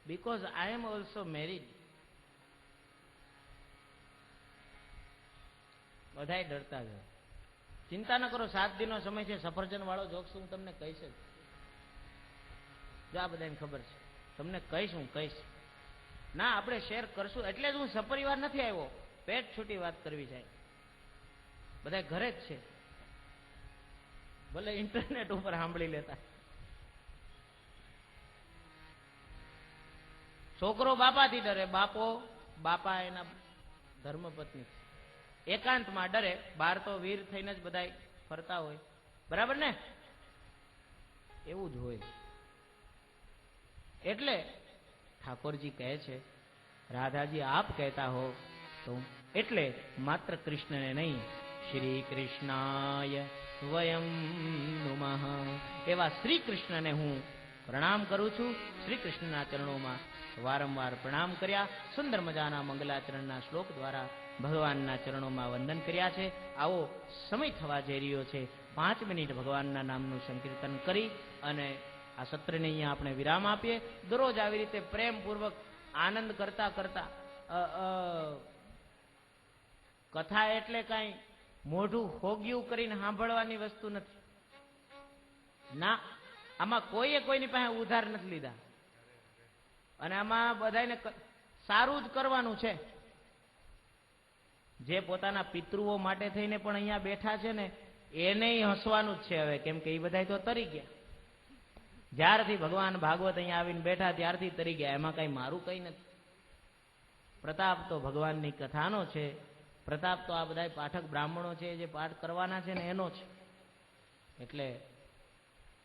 because I am also married. બધાય ડરતા જ. ચિંતા ન કરો, 7 દિનનો સમય છે. સફરજન વાળો જોક્સ હું તમને કહીશ જ. જો આ બધાને ખબર છે, તમને કહીશ, હું કહીશ. ના, આપણે શેર કરશું. એટલે જ હું સપરિવાર નથી આવ્યો. પેટ છૂટી વાત કરવી જાય. બધા ઘરે જ છે, ભલે ઇન્ટરનેટ ઉપર સાંભળી લેતા. છોકરો બાપાથી ડરે, બાપા એના ધર્મપત્ની. એકાંતમાં ડરે, બહાર તો વીર થઈને જ બધા ફરતા હોય. બરાબર ને? એવું જ હોય. એટલે ઠાકોરજી કહે છે, રાધાજી આપ કહેતા હો તો, એટલે માત્ર કૃષ્ણને નહીં, શ્રી કૃષ્ણાય વયમ નુમઃ, એવા શ્રી કૃષ્ણને હું પ્રણામ કરું છું. શ્રી કૃષ્ણના ચરણોમાં વારંવાર પ્રણામ કર્યા. સુંદર મજાના મંગલાચરણના શ્લોક દ્વારા ભગવાનના ચરણોમાં વંદન કર્યા છે. આવો સમય થવા જઈ રહ્યો છે. 5 મિનિટ ભગવાનના નામનું સંકીર્તન કરી અને આ સત્રને અહીંયા આપણે વિરામ આપીએ. દરરોજ આવી રીતે પ્રેમપૂર્વક આનંદ કરતા કરતા, કથા એટલે કાંઈ મોઢું હોગ્યું કરીને સાંભળવાની વસ્તુ નથી. ના, આમાં કોઈએ કોઈની પાસે ઉધાર નથી લીધા. અને આમાં બધાને સારું જ કરવાનું છે. જે પોતાના પિતૃઓ માટે થઈને પણ અહીંયા બેઠા છે ને, એને હસવાનું જ છે હવે. કેમ કે એ બધા તો તરી ગયા. જ્યારથી ભગવાન ભાગવત અહીંયા આવીને બેઠા ત્યારથી તરી ગયા. એમાં કઈ મારું કઈ નથી. પ્રતાપ તો ભગવાનની કથાનો છે. પ્રતાપ તો આ બધા પાઠક બ્રાહ્મણો છે જે પાઠ કરવાના છે ને એનો છે. એટલે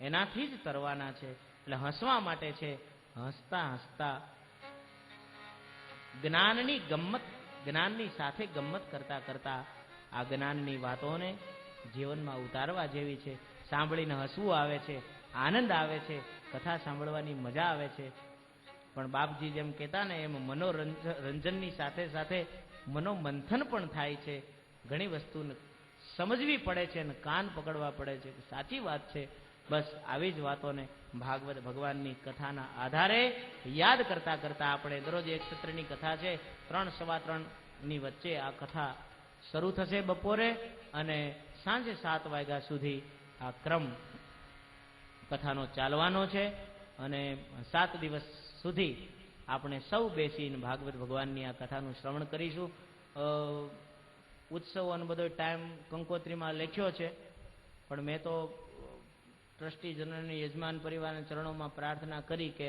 એનાથી જ તરવાના છે. એટલે હસવા માટે છે. હસતા હસતા જ્ઞાનની ગમ્મત, જ્ઞાનની સાથે ગમ્મત કરતા કરતા આ જ્ઞાનની વાતોને જીવનમાં ઉતારવા જેવી છે. સાંભળીને હસવું આવે છે, આનંદ આવે છે, કથા સાંભળવાની મજા આવે છે. પણ બાપજી જેમ કહેતા ને એમ મનોરંજનની સાથે સાથે મનોમંથન પણ થાય છે. ઘણી વસ્તુ સમજવી પડે છે અને કાન પકડવા પડે છે. સાચી વાત છે. બસ આવી જ વાતોને ભાગવત ભગવાનની કથાના આધારે યાદ કરતા કરતા આપણે દરરોજ એક સત્રની કથા છે. 3 સવા 3 વચ્ચે આ કથા શરૂ થશે બપોરે, અને સાંજે 7 વાગ્યા સુધી આ ક્રમ કથાનો ચાલવાનો છે. અને 7 દિવસ સુધી આપણે સૌ બેસીને ભાગવત ભગવાનની આ કથાનું શ્રવણ કરીશું. ઉત્સવ અને બધો ટાઈમ કંકોત્રીમાં લખ્યો છે, પણ મેં તો ટ્રસ્ટી જનરલની યજમાન પરિવારના ચરણોમાં પ્રાર્થના કરી કે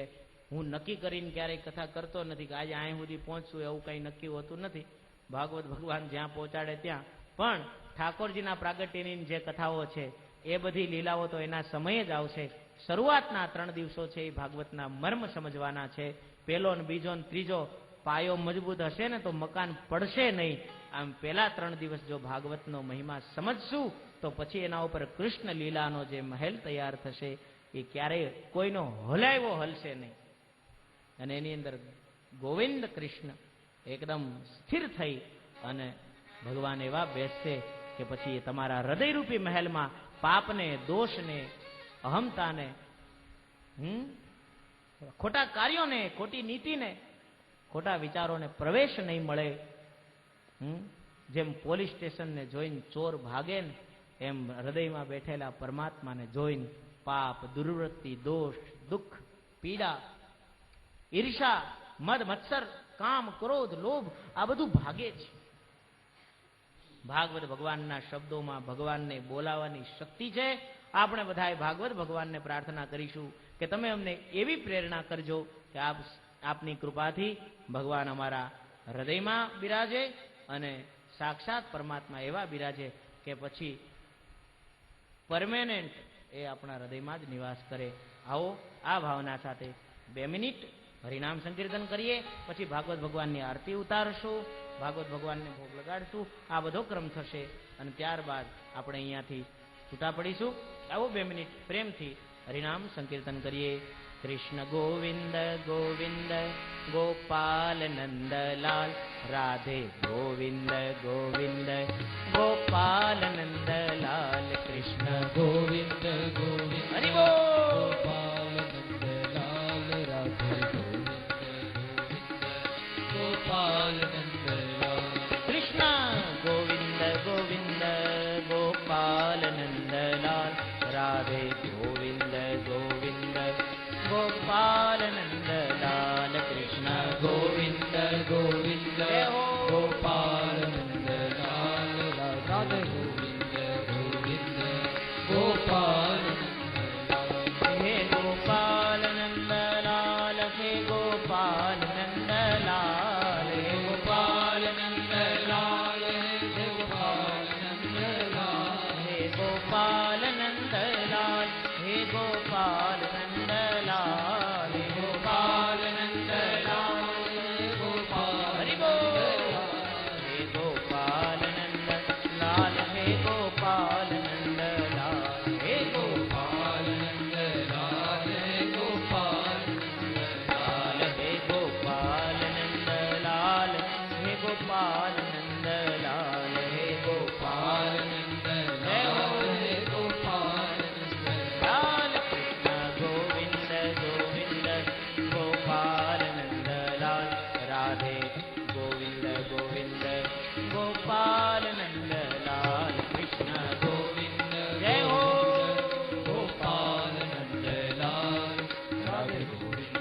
હું નક્કી કરીને ક્યારેય કથા કરતો નથી કે આજે અહીં સુધી પહોંચશું, એવું કંઈ નક્કી હોતું નથી. ભાગવત ભગવાન જ્યાં પહોંચાડે ત્યાં. પણ ઠાકોરજીના પ્રાગટ્યની જે કથાઓ છે એ બધી લીલાઓ તો એના સમયે જ આવશે. શરૂઆતના 3 દિવસો છે એ ભાગવતના મર્મ સમજવાના છે. પહેલો ને બીજો ને ત્રીજો પાયો મજબૂત હશે ને તો મકાન પડશે નહીં. આમ પહેલા 3 દિવસ જો ભાગવતનો મહિમા સમજશું તો પછી એના ઉપર કૃષ્ણ લીલાનો જે મહેલ તૈયાર થશે એ ક્યારેય કોઈનો હલાવ્યો હલશે નહીં. અને એની અંદર ગોવિંદ કૃષ્ણ એકદમ સ્થિર થઈ અને ભગવાન એવા બેસશે કે પછી એ તમારા હૃદયરૂપી મહેલમાં પાપને, દોષને, અહમતાને, ખોટા કાર્યોને, ખોટી નીતિને, ખોટા વિચારોને પ્રવેશ નહીં મળે. જેમ પોલીસ સ્ટેશનને જોઈને ચોર ભાગે ને એમ હૃદયમાં બેઠેલા પરમાત્માને જોઈને પાપ, દુર્વૃત્તિ, દોષ, દુઃખ, પીડા, ઈર્ષા, મદ, મત્સર, કામ, ક્રોધ, લોભ આ બધું ભાગે છે. ભાગવત ભગવાનના શબ્દોમાં ભગવાનને બોલાવવાની શક્તિ છે. આપણે બધાએ ભાગવત ભગવાનને પ્રાર્થના કરીશું કે તમે અમને એવી પ્રેરણા કરજો કે આપની કૃપાથી ભગવાન અમારા હૃદયમાં બિરાજે અને સાક્ષાત પરમાત્મા એવા બિરાજે કે પછી પરમેનન્ટ એ આપણા હૃદયમાં જ નિવાસ કરે. આવો આ ભાવના સાથે 2 મિનિટ હરિનામ સંકીર્તન કરીએ, પછી ભાગવત ભગવાનની આરતી ઉતારશું, ભાગવત ભગવાનને ભોગ લગાડશું. આ બધો ક્રમ થશે અને ત્યારબાદ આપણે અહીંયાથી છૂટા પડીશું. આવો 2 મિનિટ પ્રેમથી હરિનામ સંકીર્તન કરીએ. કૃષ્ણ ગોવિંદ ગોવિંદ ગોપાલ નંદલાલ, રાધે ગોવિંદ ગોવિંદ ગોપાલ નંદલાલ, કૃષ્ણ ગોવિંદ ગોવિંદ હરિ બોલ, ગોપાલ નંદલાલ, રાધે ગોવિંદ ગોપાલ નંદલાલ કૃષ્ણ ગોવિંદ ગોવિંદ જય હો ગોપાલ નંદલાલ રાધે ગોવિંદ ગોવિંદ ગોપાલ હે ગોપાલ નંદલાલ હે ગોપાલ નંદલાલ હે ગોપાલ નંદલાલ હે ગોપાલ નંદલાલ હે ગોપાલ નંદલાલ હે ગોપાલ નંદલાલ હે ગોપાલ નંદલાલ ગોપાલ હરિ બોલ હે ગોપાલ નંદલાલ હે ગોપાલ નંદલાલ હે ગોપાલ નંદલાલ ગોપાલ નંદલાલ હે ગોપાલ નંદલાલ હે ગોપાલ નંદલાલ હે ગોપાલ નંદલાલ ગોપાલ લાલ કૃષ્ણ ગોવિંદ ગોવિંદ ગોપાલ નંદલાલ રાધે ગોવિંદ ગોવિંદ ગોપાલ નંદલાલ કૃષ્ણ ગોવિંદ જય હો ગોપાલ નંદલાલ રાધે ગોવિંદ